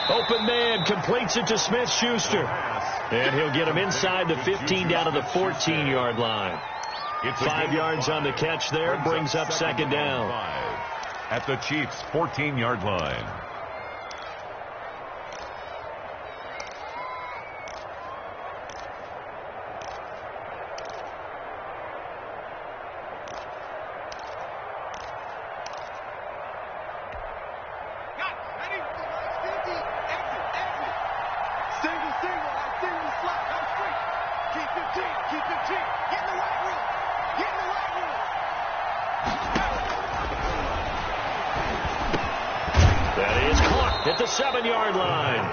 F: Open man completes it to Smith-Schuster. And he'll get him inside the 15 down to the 14-yard line. 5 yards on the catch there, brings up 2nd down.
C: At the Chiefs' 14-yard line.
E: Single, single slot, I'm free. Keep it Keep it G. Get in the right room. Get in the right room.
B: That is caught at the 7-yard line.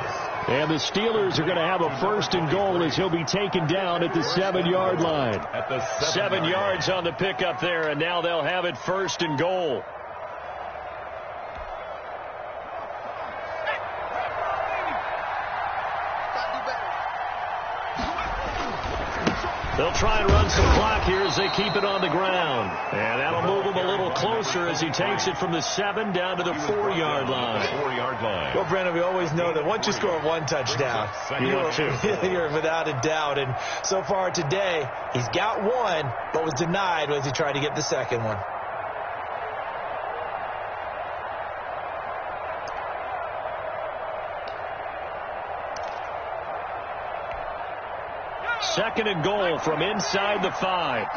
B: And the Steelers are going to have a 1st and goal as he'll be taken down at the 7-yard line.
C: At the
B: 7 yards on the pickup there, and now they'll have it 1st and goal. They'll try and run some clock here as they keep it on the ground. And that'll move him a little closer as he takes it from the 7 down to the 4-yard line.
C: 4-yard line.
D: Well, Brandon, we always know that once you score 1 touchdown, you're without a doubt. And so far today, he's got 1, but was denied as he tried to get the 2nd one.
B: Second and goal from inside the 5.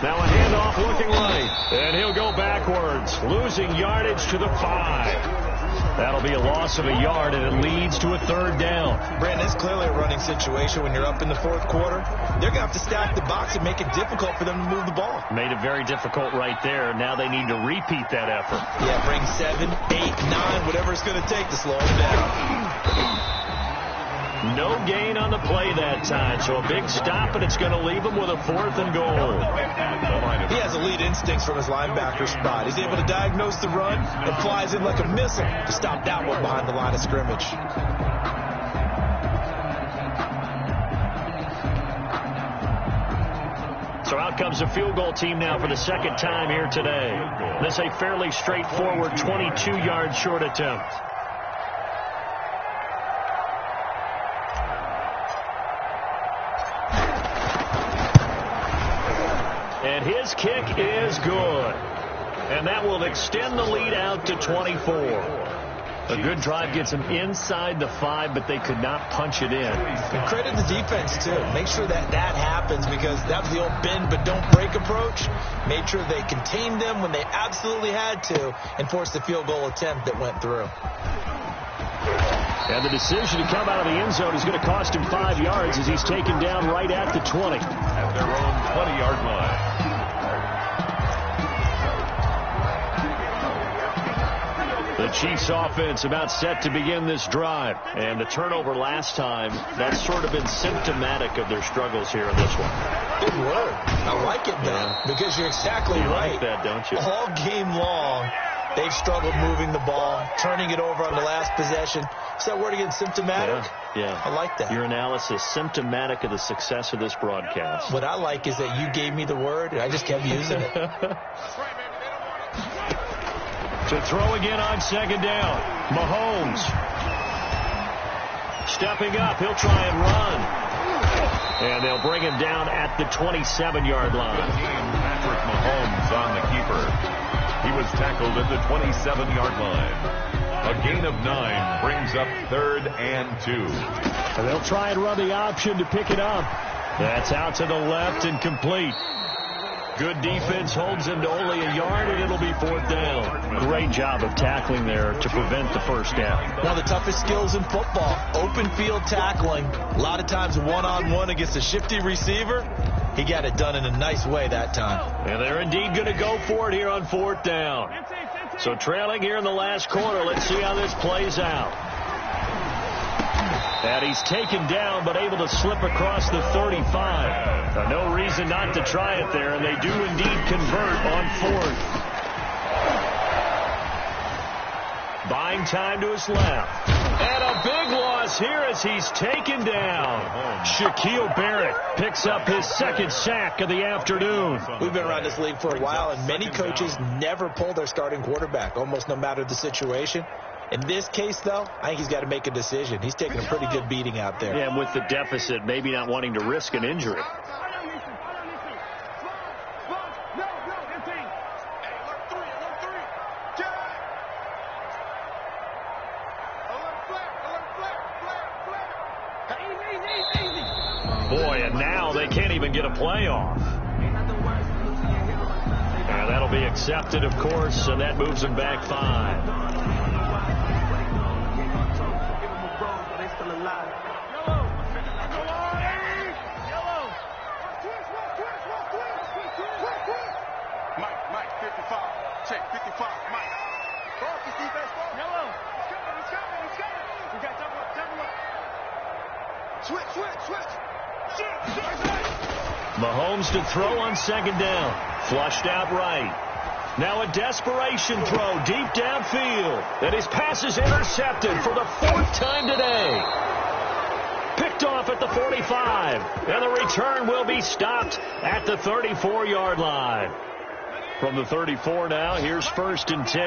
B: Now a handoff looking right, and he'll go backwards, losing yardage to the 5. That'll be a loss of a yard, and it leads to a 3rd down.
D: Brandon, it's clearly a running situation when you're up in the 4th quarter. They're going to have to stack the box and make it difficult for them to move the ball.
B: Made it very difficult right there. Now they need to repeat that effort.
D: Yeah, bring 7, 8, 9, whatever it's going to take to slow them down.
B: No gain on the play that time, so a big stop, and it's going to leave him with a 4th and goal.
D: He has elite instincts from his linebacker spot. He's able to diagnose the run and flies in like a missile to stop that one behind the line of scrimmage.
B: So out comes the field goal team now for the 2nd time here today. This is a fairly straightforward 22-yard short attempt. And his kick is good. And that will extend the lead out to 24. A good drive gets them inside the 5, but they could not punch it in.
D: And credit the defense, too. Make sure that happens, because that was the old bend but don't break approach. Made sure they contained them when they absolutely had to and forced the field goal attempt that went through.
B: And the decision to come out of the end zone is going to cost him 5 yards as he's taken down right at the 20.
C: At their own 20-yard line.
B: The Chiefs offense about set to begin this drive. And the turnover last time, that's sort of been symptomatic of their struggles here in this one.
D: Good word. I like it, though, because you're exactly right.
B: You like that, don't you?
D: All game long, they've struggled moving the ball, turning it over on the last possession. Is that word again, symptomatic?
B: Yeah.
D: I like that.
B: Your analysis, symptomatic of the success of this broadcast.
D: What I like is that you gave me the word, and I just kept using it.
B: To throw again on 2nd down. Mahomes. Stepping up. He'll try and run. And they'll bring him down at the 27-yard line.
C: Patrick Mahomes on the keeper. He was tackled at the 27-yard line. A gain of 9 brings up 3rd and 2.
B: And they'll try and run the option to pick it up. That's out to the left and complete. Good defense holds him to only a yard, and it'll be 4th down. Great job of tackling there to prevent the 1st down.
D: One of the toughest skills in football, open field tackling. A lot of times one-on-one against a shifty receiver. He got it done in a nice way that time.
B: And they're indeed going to go for it here on 4th down. So trailing here in the last quarter, let's see how this plays out. And he's taken down, but able to slip across the 35. No reason not to try it there, and they do indeed convert on 4th. Buying time to his left. And a big loss here as he's taken down. Shaquille Barrett picks up his 2nd sack of the afternoon.
D: We've been around this league for a while, and many coaches never pull their starting quarterback, almost no matter the situation. In this case, though, I think he's got to make a decision. He's taking a pretty good beating out there.
B: Yeah, and with the deficit, maybe not wanting to risk an injury. Boy, and now they can't even get a play off.
F: And that'll be accepted, of course, and that moves them back 5.
E: Mike, 55. Check, 55, Mike. Focus, defense, focus. Yellow. He's coming. We got double up. Switch.
F: Mahomes to throw on second down. Flushed out right. Now a desperation throw deep downfield. And his pass is intercepted for the 4th time today. Picked off at the 45. And the return will be stopped at the 34-yard line. From the 34 now, here's 1st and 10.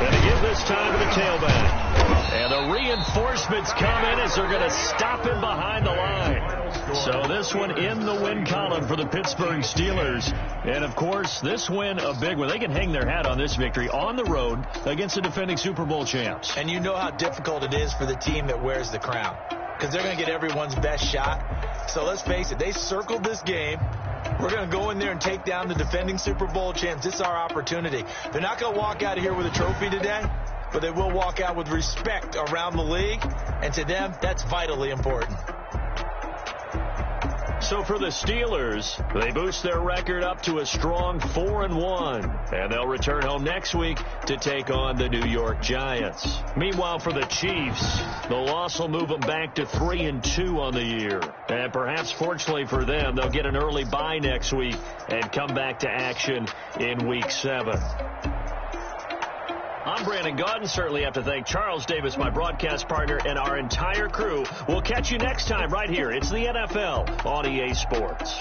F: And again this time to the tailback. And the reinforcements come in as they're going to stop him behind the line. So this one in the win column for the Pittsburgh Steelers. And, of course, this win a big one. They can hang their hat on this victory on the road against the defending Super Bowl champs.
D: And you know how difficult it is for the team that wears the crown, because they're going to get everyone's best shot. So let's face it, they circled this game. We're going to go in there and take down the defending Super Bowl champs. This is our opportunity. They're not going to walk out of here with a trophy today, but they will walk out with respect around the league. And to them, that's vitally important.
F: So for the Steelers, they boost their record up to a strong 4-1. And they'll return home next week to take on the New York Giants. Meanwhile, for the Chiefs, the loss will move them back to 3-2 on the year. And perhaps fortunately for them, they'll get an early bye next week and come back to action in Week 7. I'm Brandon Gaudin. Certainly have to thank Charles Davis, my broadcast partner, and our entire crew. We'll catch you next time right here. It's the NFL on EA Sports.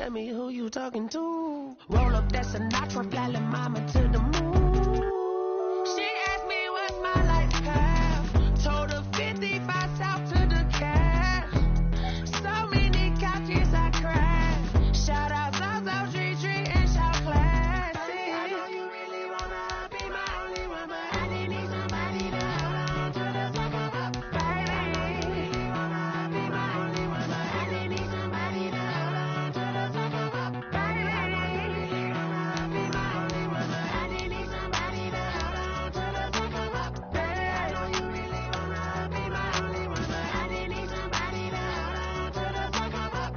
G: tell me who you talking to. Roll up that Sinatra, fly la mama to the moon. She asked me what's my life path. Told her 55 south to the cash. So many couches I cried. Shout out South Street and shout classic. I know you really wanna be my only one, but I didn't need somebody to hold on to the second up, baby. Wanna be my only one, but I didn't need somebody to hold on to the second up, baby. I know you really wanna be my only one, but I didn't need somebody to hold on to the second up, baby. I know you really wanna be my only one, but I didn't need somebody to hold on to the second up.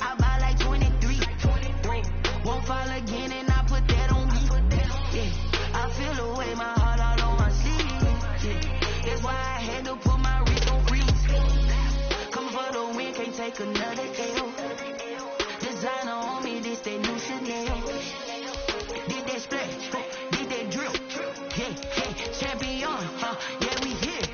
G: I buy like 23. Won't fall again and I put that on me. Yeah, I feel the way my heart all on my sleeve. Yeah, that's why I had to put my wrist on freeze. Coming for the win, can't take another L. Designer on me, this that new Chanel. Did that splash, did that drill. Yeah, champion, yeah, we here.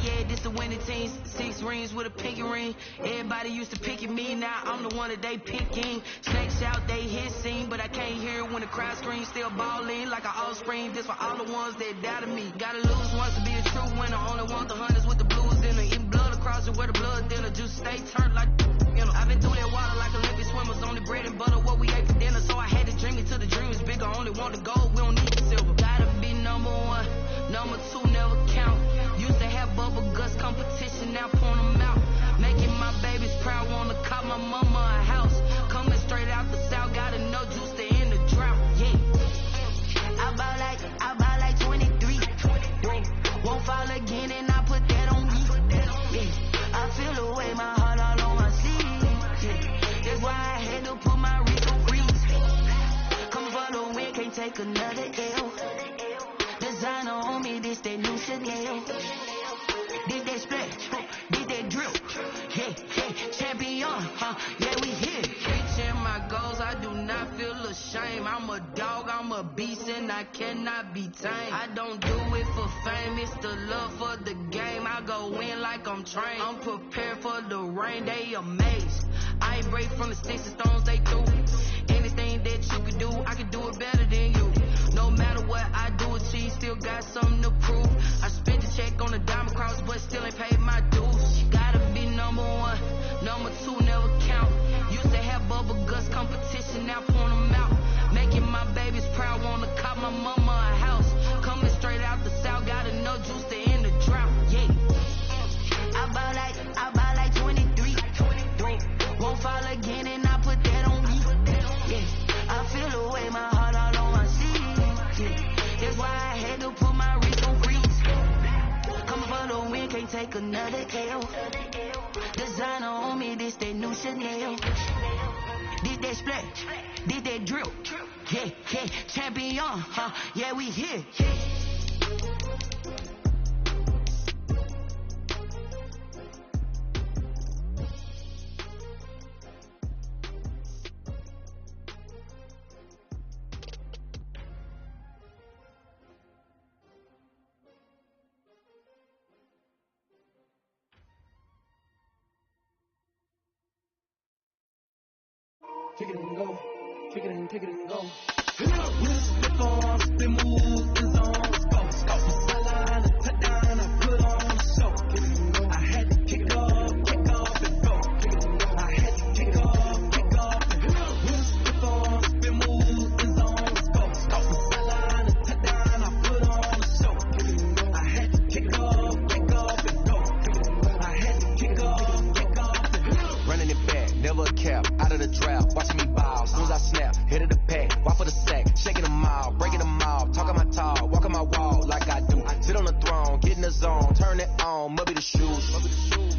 G: Yeah, this the winning team. 6 rings with a pinky ring. Everybody used to pick at me, now I'm the one that they picking. Snakes out, they hit scene, but I can't hear it when the crowd screams. Still balling like an offspring. This for all the ones that doubted me. Gotta lose once to be a true winner. Only want the hunters with the blues in her. Eating blood across it where the blood dinner. Juice stay turned like, you know. I've been through that water like Olympic swimmers. Only bread and butter, what we ate for dinner. So I had to dream it till the dream is bigger. Only want the gold, we don't need the silver. Gotta be number 1, number 2 never count. Used to have bubble guts competition, now point them out. Making my babies proud, wanna cop my mama a house. Coming straight out the south, gotta know juice to end the drought. Yeah, I buy like 23. Won't fall again and I put that on me. Yeah, I feel the way my heart all on my sleeve. Yeah, that's why I had to put my wrist on freeze. Coming for the win, can't take another L. Designer on me, this that new Chanel. Did that splash, did that drill. Yeah, champion, yeah, we here. Reaching my goals, I do not feel ashamed. I'm a dog, I'm a beast, and I cannot be tamed. I don't do it for fame, it's the love for the game. I go in like I'm trained. I'm prepared for the rain, they amazed. I ain't break from the sticks and stones they threw. Anything that you can do, I can do it better than you. No matter what I do, achieve, still got something to prove. I spent the check on the diamond cross, but still ain't paid my dues. Gotta be number 1, number 2 never count. Used to have bubble guts competition, now point them out. Making my babies proud, wanna cop my mama a house. Coming straight out the south, gotta know juice to end the drought. Yeah, I buy like 23. Won't fall again and I put that on me. Yeah, I feel the way my heart all on my sleeve. Yeah, that's why I had to put my wrist on freeze. Coming for the win, can't take another L. Designer on me, this that new Chanel. Did that splash, did that drill. Yeah, champion, yeah, we here. kick it and go, kick it and go. With arms, spin move, is on, let's go. Sideline, a touchdown, I put on the show. Kick it and go. I had to kick off and go. Kick it and go. I had to kick off and go. With arms, spin move, is on, let's go. Sideline, a touchdown, I put on the show. Kick it and go. I had to kick off and go. Kick it and go. I had to kick off and go.
H: Running it back, never a cap, out of the drought, watching me ball, as soon as I snap, hit of the pack, walk for the sack, shaking them all, breaking them all, talking my talk, walking my wall like I do, sit on the throne, get in the zone, turn it on, must be the shoes,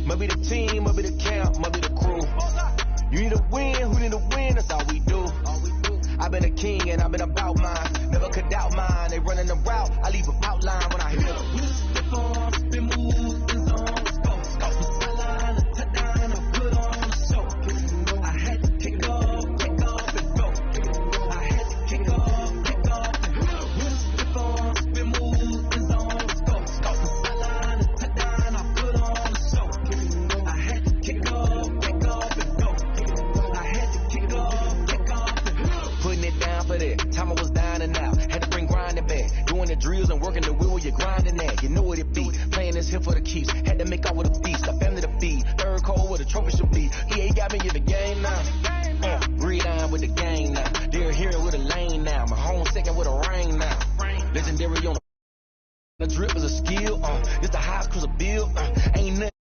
H: must be the team, must be the camp, must be the crew, you need a win, who need a win, that's all we do, I've been a king and I've been about mine, never could doubt mine, they running the route, I leave an outline when I hit it. Spin move, is on, let's go, sideline, a touchdown, I put on the show, I had to kick off and go, I had to kick off and go, spin move, is on, let's go, sideline, a touchdown, I put on the show, I had to kick off and go, I had to kick off and go, putting it down for that, time I was down and out, had to bring grinding back, doing the drills and working the wheel where you're grinding at, you know what it be, playing this here for the keeps, had to make out with a feast, a family to feed, third cold where the trophy should be, EA got me in the game now, breathe on with the game now, they're here with a lane now, my home second with a rain now, legendary on the drip is a skill, it's the highest cruiser bill, ain't nothing.